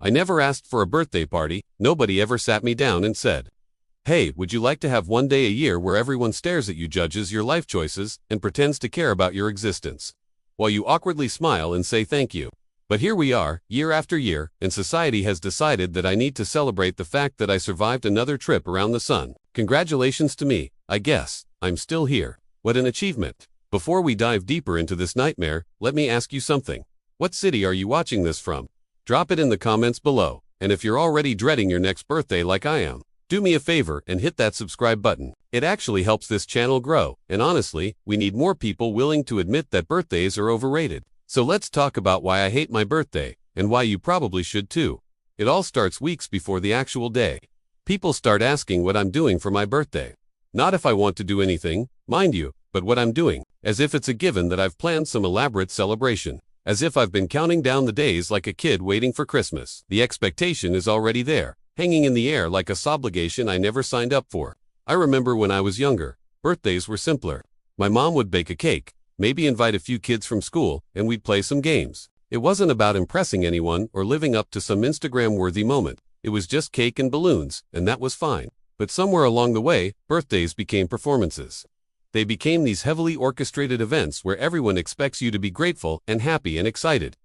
I never asked for a birthday party, nobody ever sat me down and said, "Hey, would you like to have one day a year where everyone stares at you, judges your life choices, and pretends to care about your existence, while you awkwardly smile and say thank you?" But here we are, year after year, and society has decided that I need to celebrate the fact that I survived another trip around the sun. Congratulations to me, I guess. I'm still here. What an achievement. Before we dive deeper into this nightmare, let me ask you something. What city are you watching this from? Drop it in the comments below, and if you're already dreading your next birthday like I am, do me a favor and hit that subscribe button. It actually helps this channel grow, and honestly, we need more people willing to admit that birthdays are overrated. So let's talk about why I hate my birthday, and why you probably should too. It all starts weeks before the actual day. People start asking what I'm doing for my birthday. Not if I want to do anything, mind you, but what I'm doing, as if it's a given that I've planned some elaborate celebration. As if I've been counting down the days like a kid waiting for Christmas. The expectation is already there, hanging in the air like a obligation I never signed up for. I remember when I was younger, birthdays were simpler. My mom would bake a cake, maybe invite a few kids from school, and we'd play some games. It wasn't about impressing anyone or living up to some Instagram-worthy moment. It was just cake and balloons, and that was fine. But somewhere along the way, birthdays became performances. They became these heavily orchestrated events where everyone expects you to be grateful and happy and excited.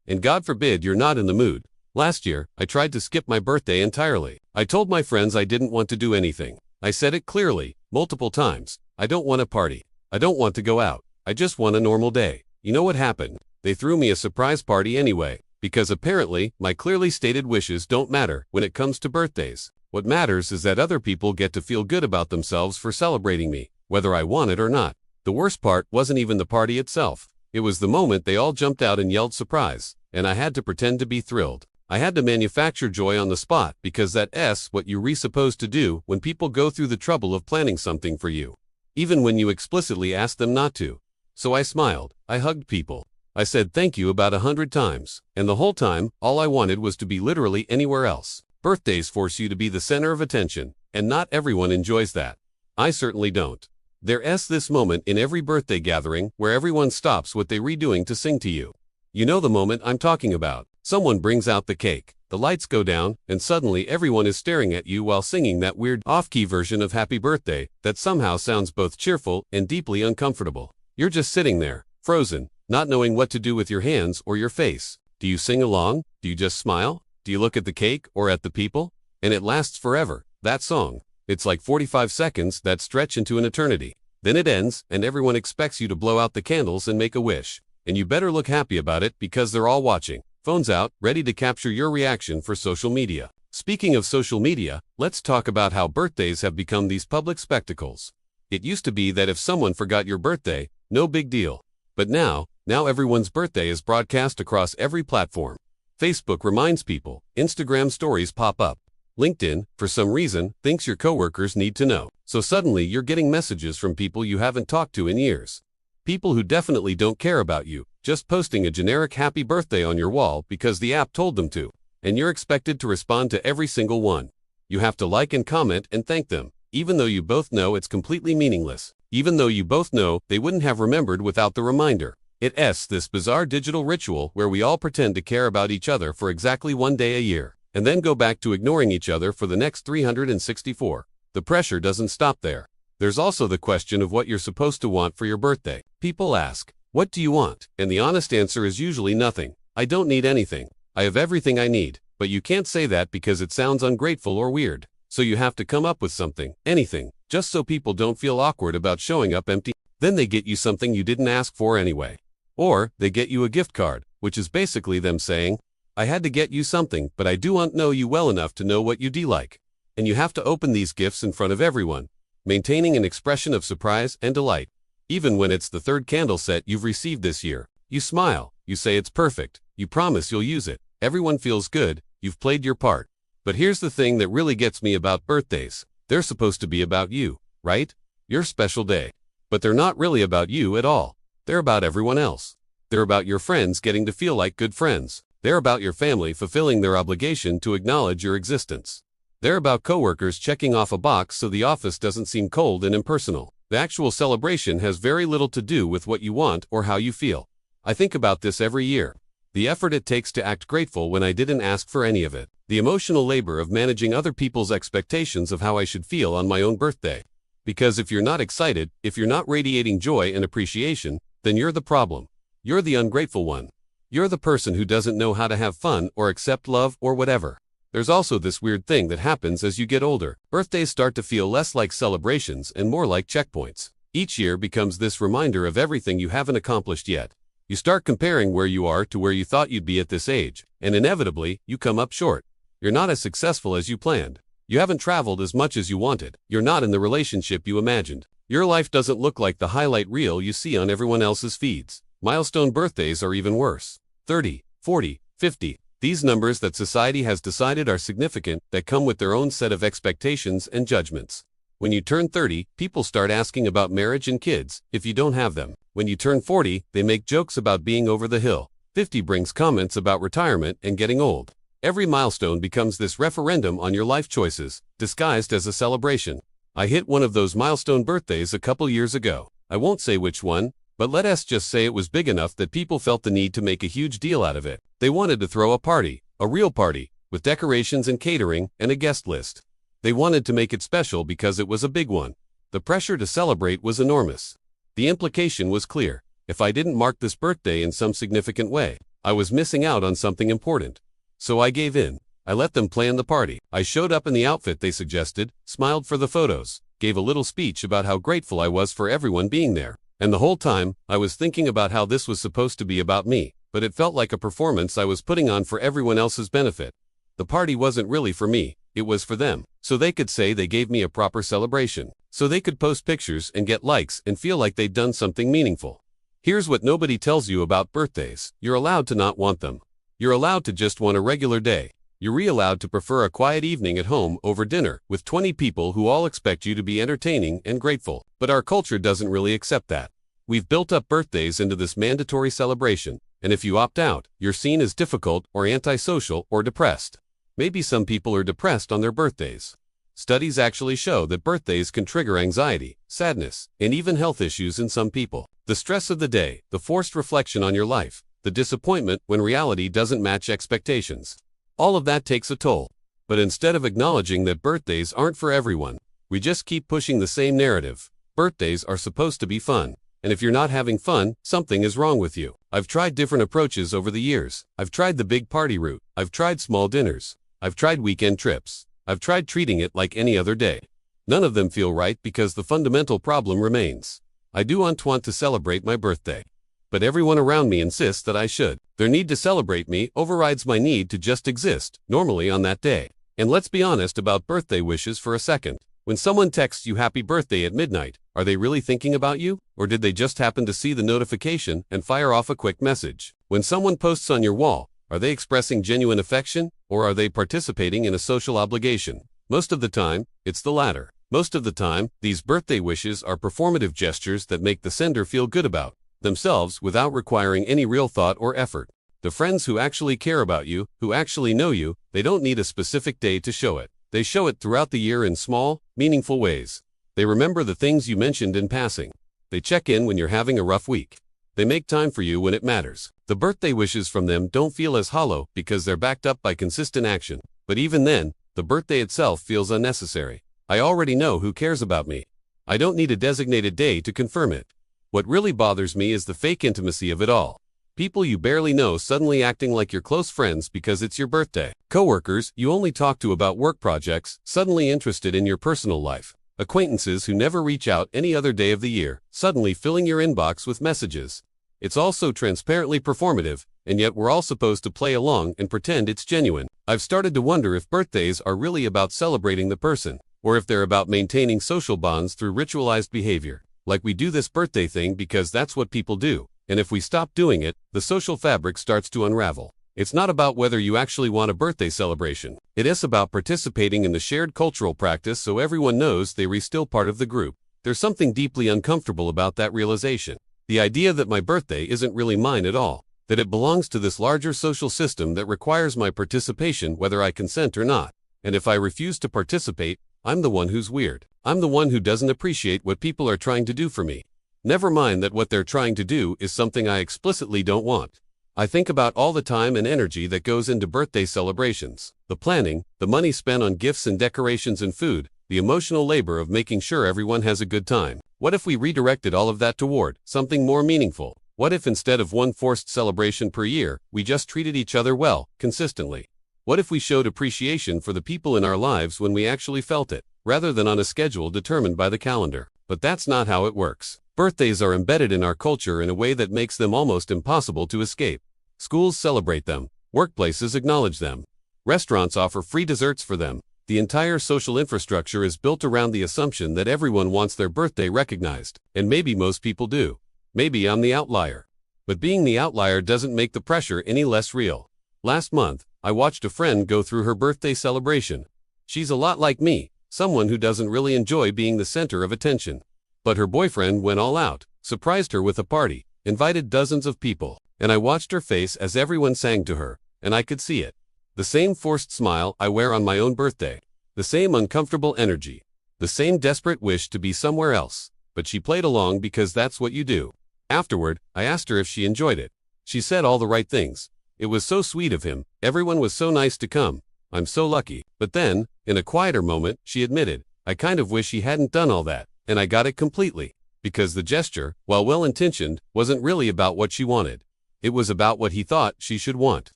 And God forbid you're not in the mood. Last year, I tried to skip my birthday entirely. I told my friends I didn't want to do anything. I said it clearly, multiple times. I don't want a party. I don't want to go out. I just want a normal day. You know what happened? They threw me a surprise party anyway, because apparently, my clearly stated wishes don't matter when it comes to birthdays. What matters is that other people get to feel good about themselves for celebrating me, whether I want it or not. The worst part wasn't even the party itself. It was the moment they all jumped out and yelled surprise, and I had to pretend to be thrilled. I had to manufacture joy on the spot because that's what you're supposed to do when people go through the trouble of planning something for you, even when you explicitly ask them not to. So I smiled, I hugged people, I said thank you about 100 times, and the whole time, all I wanted was to be literally anywhere else. Birthdays force you to be the center of attention, and not everyone enjoys that. I certainly don't. There's this moment in every birthday gathering where everyone stops what they're redoing to sing to you. You know the moment I'm talking about. Someone brings out the cake, the lights go down, and suddenly everyone is staring at you while singing that weird, off-key version of Happy Birthday that somehow sounds both cheerful and deeply uncomfortable. You're just sitting there, frozen, not knowing what to do with your hands or your face. Do you sing along? Do you just smile? Do you look at the cake or at the people? And it lasts forever, that song. It's like 45 seconds that stretch into an eternity. Then it ends, and everyone expects you to blow out the candles and make a wish. And you better look happy about it because they're all watching. Phones out, ready to capture your reaction for social media. Speaking of social media, let's talk about how birthdays have become these public spectacles. It used to be that if someone forgot your birthday, no big deal. But now everyone's birthday is broadcast across every platform. Facebook reminds people, Instagram stories pop up. LinkedIn, for some reason, thinks your coworkers need to know. So suddenly you're getting messages from people you haven't talked to in years. People who definitely don't care about you, just posting a generic happy birthday on your wall because the app told them to. And you're expected to respond to every single one. You have to like and comment and thank them, even though you both know it's completely meaningless. Even though you both know they wouldn't have remembered without the reminder. It's this bizarre digital ritual where we all pretend to care about each other for exactly one day a year, and then go back to ignoring each other for the next 364. The pressure doesn't stop there. There's also the question of what you're supposed to want for your birthday. People ask, "What do you want?" And the honest answer is usually nothing. I don't need anything. I have everything I need. But you can't say that because it sounds ungrateful or weird. So you have to come up with something, anything, just so people don't feel awkward about showing up empty. Then they get you something you didn't ask for anyway. Or, they get you a gift card, which is basically them saying, "I had to get you something, but I don't know you well enough to know what you like." And you have to open these gifts in front of everyone, maintaining an expression of surprise and delight. Even when it's the third candle set you've received this year, you smile, you say it's perfect, you promise you'll use it. Everyone feels good, you've played your part. But here's the thing that really gets me about birthdays. They're supposed to be about you, right? Your special day. But they're not really about you at all. They're about everyone else. They're about your friends getting to feel like good friends. They're about your family fulfilling their obligation to acknowledge your existence. They're about coworkers checking off a box so the office doesn't seem cold and impersonal. The actual celebration has very little to do with what you want or how you feel. I think about this every year. The effort it takes to act grateful when I didn't ask for any of it. The emotional labor of managing other people's expectations of how I should feel on my own birthday. Because if you're not excited, if you're not radiating joy and appreciation, then you're the problem. You're the ungrateful one. You're the person who doesn't know how to have fun or accept love or whatever. There's also this weird thing that happens as you get older. Birthdays start to feel less like celebrations and more like checkpoints. Each year becomes this reminder of everything you haven't accomplished yet. You start comparing where you are to where you thought you'd be at this age, and inevitably, you come up short. You're not as successful as you planned. You haven't traveled as much as you wanted. You're not in the relationship you imagined. Your life doesn't look like the highlight reel you see on everyone else's feeds. Milestone birthdays are even worse. 30, 40, 50. These numbers that society has decided are significant, that come with their own set of expectations and judgments. When you turn 30, people start asking about marriage and kids, if you don't have them. When you turn 40, they make jokes about being over the hill. 50 brings comments about retirement and getting old. Every milestone becomes this referendum on your life choices, disguised as a celebration. I hit one of those milestone birthdays a couple years ago. I won't say which one, but let's just say it was big enough that people felt the need to make a huge deal out of it. They wanted to throw a party, a real party, with decorations and catering and a guest list. They wanted to make it special because it was a big one. The pressure to celebrate was enormous. The implication was clear. If I didn't mark this birthday in some significant way, I was missing out on something important. So I gave in. I let them plan the party. I showed up in the outfit they suggested, smiled for the photos, gave a little speech about how grateful I was for everyone being there. And the whole time, I was thinking about how this was supposed to be about me, but it felt like a performance I was putting on for everyone else's benefit. The party wasn't really for me, it was for them, so they could say they gave me a proper celebration, so they could post pictures and get likes and feel like they'd done something meaningful. Here's what nobody tells you about birthdays. You're allowed to not want them. You're allowed to just want a regular day. You're allowed to prefer a quiet evening at home over dinner with 20 people who all expect you to be entertaining and grateful. But our culture doesn't really accept that. We've built up birthdays into this mandatory celebration, and if you opt out, you're seen as difficult or antisocial or depressed. Maybe some people are depressed on their birthdays. Studies actually show that birthdays can trigger anxiety, sadness, and even health issues in some people. The stress of the day, the forced reflection on your life, the disappointment when reality doesn't match expectations. All of that takes a toll. But instead of acknowledging that birthdays aren't for everyone, we just keep pushing the same narrative. Birthdays are supposed to be fun. And if you're not having fun, something is wrong with you. I've tried different approaches over the years. I've tried the big party route. I've tried small dinners. I've tried weekend trips. I've tried treating it like any other day. None of them feel right because the fundamental problem remains. I do want to celebrate my birthday. But everyone around me insists that I should. Their need to celebrate me overrides my need to just exist, normally on that day. And let's be honest about birthday wishes for a second. When someone texts you happy birthday at midnight, are they really thinking about you? Or did they just happen to see the notification and fire off a quick message? When someone posts on your wall, are they expressing genuine affection? Or are they participating in a social obligation? Most of the time, it's the latter. Most of the time, these birthday wishes are performative gestures that make the sender feel good about themselves without requiring any real thought or effort. The friends who actually care about you, who actually know you, they don't need a specific day to show it. They show it throughout the year in small, meaningful ways. They remember the things you mentioned in passing. They check in when you're having a rough week. They make time for you when it matters. The birthday wishes from them don't feel as hollow because they're backed up by consistent action. But even then, the birthday itself feels unnecessary. I already know who cares about me. I don't need a designated day to confirm it. What really bothers me is the fake intimacy of it all. People you barely know suddenly acting like you're close friends because it's your birthday. Coworkers you only talk to about work projects suddenly interested in your personal life. Acquaintances who never reach out any other day of the year suddenly filling your inbox with messages. It's all so transparently performative, and yet we're all supposed to play along and pretend it's genuine. I've started to wonder if birthdays are really about celebrating the person, or if they're about maintaining social bonds through ritualized behavior. Like we do this birthday thing because that's what people do. And if we stop doing it, the social fabric starts to unravel. It's not about whether you actually want a birthday celebration. It is about participating in the shared cultural practice so everyone knows they're still part of the group. There's something deeply uncomfortable about that realization. The idea that my birthday isn't really mine at all. That it belongs to this larger social system that requires my participation whether I consent or not. And if I refuse to participate, I'm the one who's weird. I'm the one who doesn't appreciate what people are trying to do for me. Never mind that what they're trying to do is something I explicitly don't want. I think about all the time and energy that goes into birthday celebrations. The planning, the money spent on gifts and decorations and food, the emotional labor of making sure everyone has a good time. What if we redirected all of that toward something more meaningful? What if instead of one forced celebration per year, we just treated each other well, consistently? What if we showed appreciation for the people in our lives when we actually felt it, rather than on a schedule determined by the calendar? But that's not how it works. Birthdays are embedded in our culture in a way that makes them almost impossible to escape. Schools celebrate them. Workplaces acknowledge them. Restaurants offer free desserts for them. The entire social infrastructure is built around the assumption that everyone wants their birthday recognized, and maybe most people do. Maybe I'm the outlier. But being the outlier doesn't make the pressure any less real. Last month, I watched a friend go through her birthday celebration. She's a lot like me, someone who doesn't really enjoy being the center of attention. But her boyfriend went all out, surprised her with a party, invited dozens of people, and I watched her face as everyone sang to her, and I could see it. The same forced smile I wear on my own birthday. The same uncomfortable energy. The same desperate wish to be somewhere else. But she played along because that's what you do. Afterward, I asked her if she enjoyed it. She said all the right things. It was so sweet of him, everyone was so nice to come. I'm so lucky. But then, in a quieter moment, she admitted, I kind of wish he hadn't done all that, and I got it completely. Because the gesture, while well-intentioned, wasn't really about what she wanted. It was about what he thought she should want.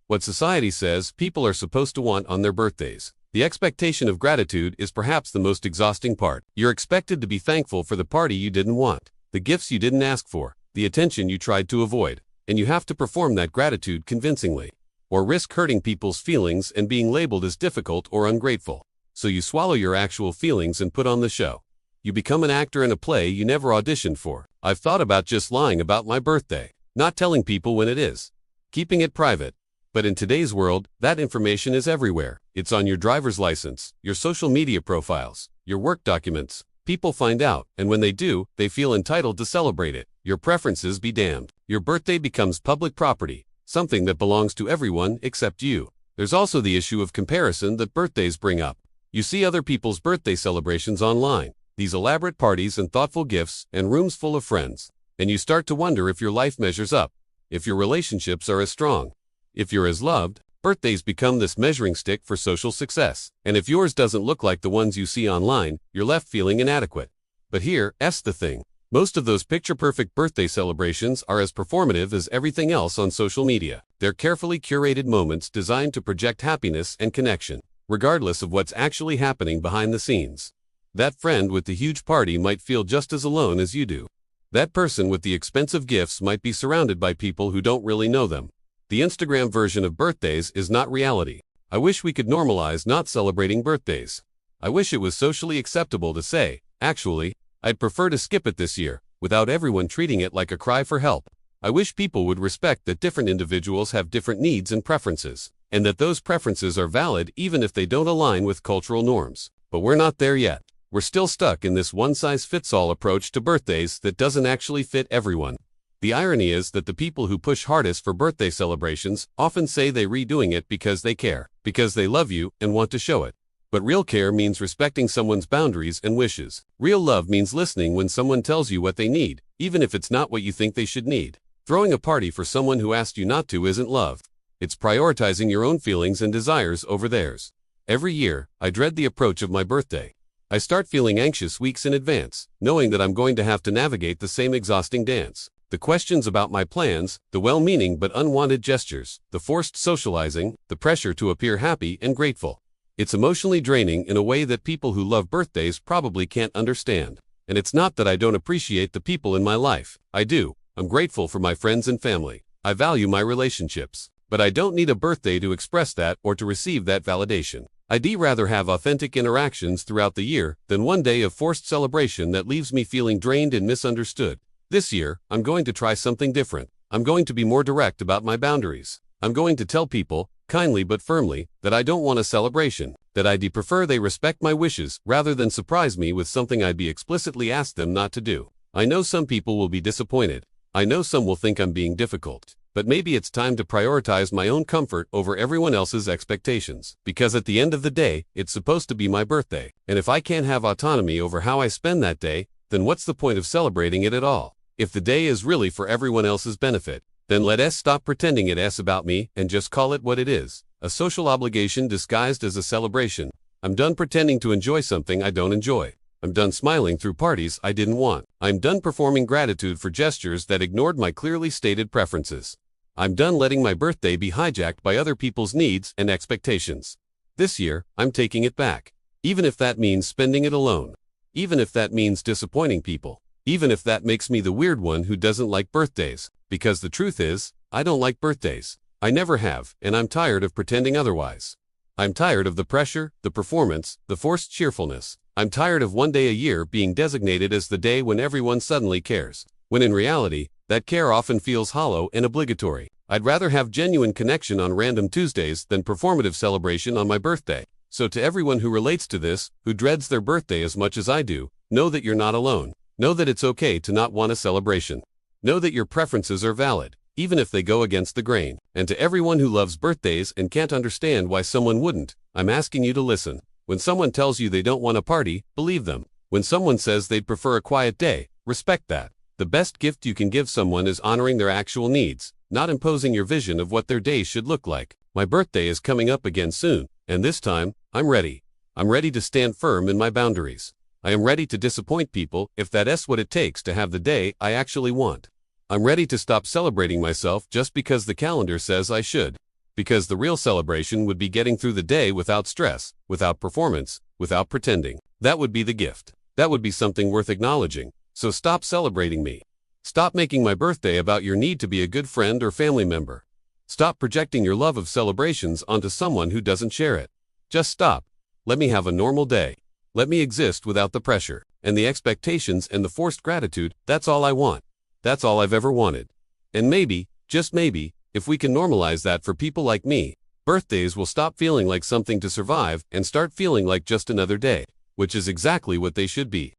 What society says people are supposed to want on their birthdays. The expectation of gratitude is perhaps the most exhausting part. You're expected to be thankful for the party you didn't want, the gifts you didn't ask for, the attention you tried to avoid, and you have to perform that gratitude convincingly, or risk hurting people's feelings and being labeled as difficult or ungrateful. So you swallow your actual feelings and put on the show. You become an actor in a play you never auditioned for. I've thought about just lying about my birthday, not telling people when it is, keeping it private. But in today's world, that information is everywhere. It's on your driver's license, your social media profiles, your work documents. People find out, and when they do, they feel entitled to celebrate it. Your preferences be damned. Your birthday becomes public property, something that belongs to everyone except you. There's also the issue of comparison that birthdays bring up. You see other people's birthday celebrations online, these elaborate parties and thoughtful gifts and rooms full of friends, and you start to wonder if your life measures up, if your relationships are as strong, if you're as loved. Birthdays become this measuring stick for social success, and if yours doesn't look like the ones you see online, you're left feeling inadequate. But here's the thing. Most of those picture-perfect birthday celebrations are as performative as everything else on social media. They're carefully curated moments designed to project happiness and connection, regardless of what's actually happening behind the scenes. That friend with the huge party might feel just as alone as you do. That person with the expensive gifts might be surrounded by people who don't really know them. The Instagram version of birthdays is not reality. I wish we could normalize not celebrating birthdays. I wish it was socially acceptable to say, actually, I'd prefer to skip it this year, without everyone treating it like a cry for help. I wish people would respect that different individuals have different needs and preferences, and that those preferences are valid even if they don't align with cultural norms. But we're not there yet. We're still stuck in this one-size-fits-all approach to birthdays that doesn't actually fit everyone. The irony is that the people who push hardest for birthday celebrations often say they're redoing it because they care, because they love you and want to show it. But real care means respecting someone's boundaries and wishes. Real love means listening when someone tells you what they need, even if it's not what you think they should need. Throwing a party for someone who asked you not to isn't love. It's prioritizing your own feelings and desires over theirs. Every year, I dread the approach of my birthday. I start feeling anxious weeks in advance, knowing that I'm going to have to navigate the same exhausting dance. The questions about my plans, the well-meaning but unwanted gestures, the forced socializing, the pressure to appear happy and grateful. It's emotionally draining in a way that people who love birthdays probably can't understand. And it's not that I don't appreciate the people in my life. I do. I'm grateful for my friends and family. I value my relationships. But I don't need a birthday to express that or to receive that validation. I'd rather have authentic interactions throughout the year than one day of forced celebration that leaves me feeling drained and misunderstood. This year, I'm going to try something different. I'm going to be more direct about my boundaries. I'm going to tell people, kindly but firmly, that I don't want a celebration, that I'd prefer they respect my wishes rather than surprise me with something I'd be explicitly asked them not to do. I know some people will be disappointed. I know some will think I'm being difficult. But maybe it's time to prioritize my own comfort over everyone else's expectations. Because at the end of the day, it's supposed to be my birthday. And if I can't have autonomy over how I spend that day, then what's the point of celebrating it at all? If the day is really for everyone else's benefit, Then let us stop pretending it's about me and just call it what it is. A social obligation disguised as a celebration. I'm done pretending to enjoy something I don't enjoy. I'm done smiling through parties I didn't want. I'm done performing gratitude for gestures that ignored my clearly stated preferences. I'm done letting my birthday be hijacked by other people's needs and expectations. This year, I'm taking it back. Even if that means spending it alone. Even if that means disappointing people. Even if that makes me the weird one who doesn't like birthdays. Because the truth is, I don't like birthdays. I never have, and I'm tired of pretending otherwise. I'm tired of the pressure, the performance, the forced cheerfulness. I'm tired of one day a year being designated as the day when everyone suddenly cares. When in reality, that care often feels hollow and obligatory. I'd rather have genuine connection on random Tuesdays than performative celebration on my birthday. So to everyone who relates to this, who dreads their birthday as much as I do, know that you're not alone. Know that it's okay to not want a celebration. Know that your preferences are valid, even if they go against the grain. And to everyone who loves birthdays and can't understand why someone wouldn't, I'm asking you to listen. When someone tells you they don't want a party, believe them. When someone says they'd prefer a quiet day, respect that. The best gift you can give someone is honoring their actual needs, not imposing your vision of what their day should look like. My birthday is coming up again soon, and this time, I'm ready. I'm ready to stand firm in my boundaries. I am ready to disappoint people if that's what it takes to have the day I actually want. I'm ready to stop celebrating myself just because the calendar says I should. Because the real celebration would be getting through the day without stress, without performance, without pretending. That would be the gift. That would be something worth acknowledging. So stop celebrating me. Stop making my birthday about your need to be a good friend or family member. Stop projecting your love of celebrations onto someone who doesn't share it. Just stop. Let me have a normal day. Let me exist without the pressure and the expectations and the forced gratitude. That's all I want. That's all I've ever wanted. And maybe, just maybe, if we can normalize that for people like me, birthdays will stop feeling like something to survive and start feeling like just another day, which is exactly what they should be.